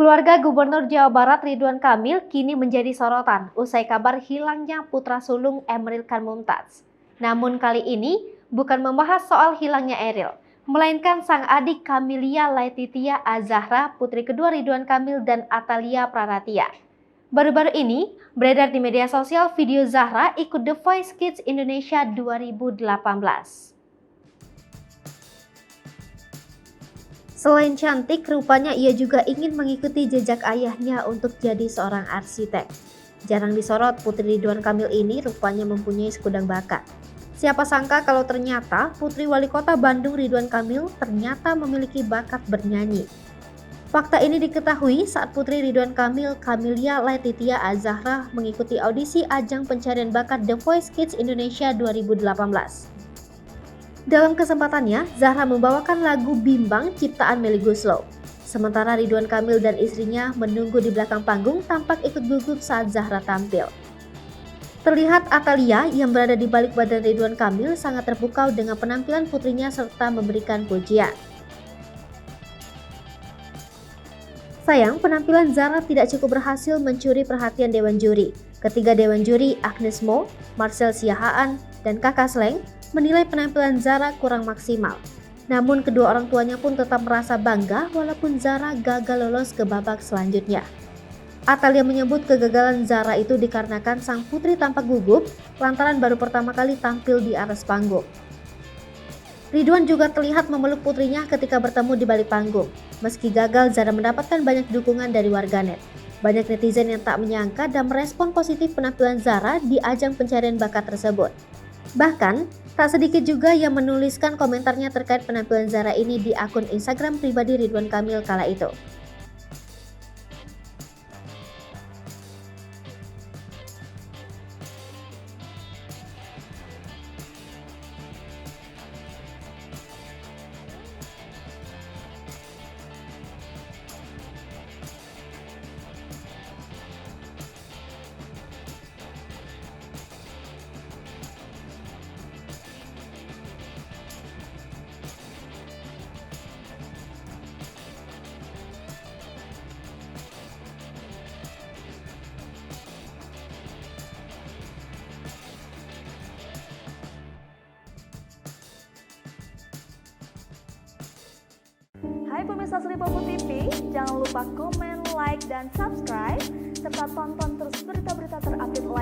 Keluarga Gubernur Jawa Barat Ridwan Kamil kini menjadi sorotan usai kabar hilangnya putra sulung Emeril Khan Mumtaz. Namun kali ini bukan membahas soal hilangnya Eril, melainkan sang adik Camelia Laetitia Azahra, putri kedua Ridwan Kamil dan Atalia Praratia. Baru-baru ini beredar di media sosial video Zahra ikut The Voice Kids Indonesia 2018. Selain cantik, rupanya ia juga ingin mengikuti jejak ayahnya untuk jadi seorang arsitek. Jarang disorot, putri Ridwan Kamil ini rupanya mempunyai segudang bakat. Siapa sangka kalau ternyata putri wali kota Bandung Ridwan Kamil ternyata memiliki bakat bernyanyi. Fakta ini diketahui saat putri Ridwan Kamil, Camelia Laetitia Azahra, mengikuti audisi ajang pencarian bakat The Voice Kids Indonesia 2018. Dalam kesempatannya, Zahra membawakan lagu Bimbang ciptaan Melly Goeslaw. Sementara Ridwan Kamil dan istrinya menunggu di belakang panggung tampak ikut gugup saat Zahra tampil. Terlihat Atalia yang berada di balik badan Ridwan Kamil sangat terpukau dengan penampilan putrinya serta memberikan pujian. Sayang, penampilan Zahra tidak cukup berhasil mencuri perhatian Dewan Juri. Ketiga Dewan Juri, Agnes Mo, Marcel Siahaan, dan Kakak Sleng, menilai penampilan Zahra kurang maksimal. Namun kedua orang tuanya pun tetap merasa bangga walaupun Zahra gagal lolos ke babak selanjutnya. Atalia menyebut kegagalan Zahra itu dikarenakan sang putri tampak gugup lantaran baru pertama kali tampil di atas panggung. Ridwan juga terlihat memeluk putrinya ketika bertemu di balik panggung. Meski gagal, Zahra mendapatkan banyak dukungan dari warganet. Banyak netizen yang tak menyangka dan merespon positif penampilan Zahra di ajang pencarian bakat tersebut. Bahkan, tak sedikit juga yang menuliskan komentarnya terkait penampilan Zahra ini di akun Instagram pribadi Ridwan Kamil kala itu. Hai pemirsa Sri Popo TV, jangan lupa komen, like, dan subscribe, serta tonton terus berita-berita terupdate lainnya.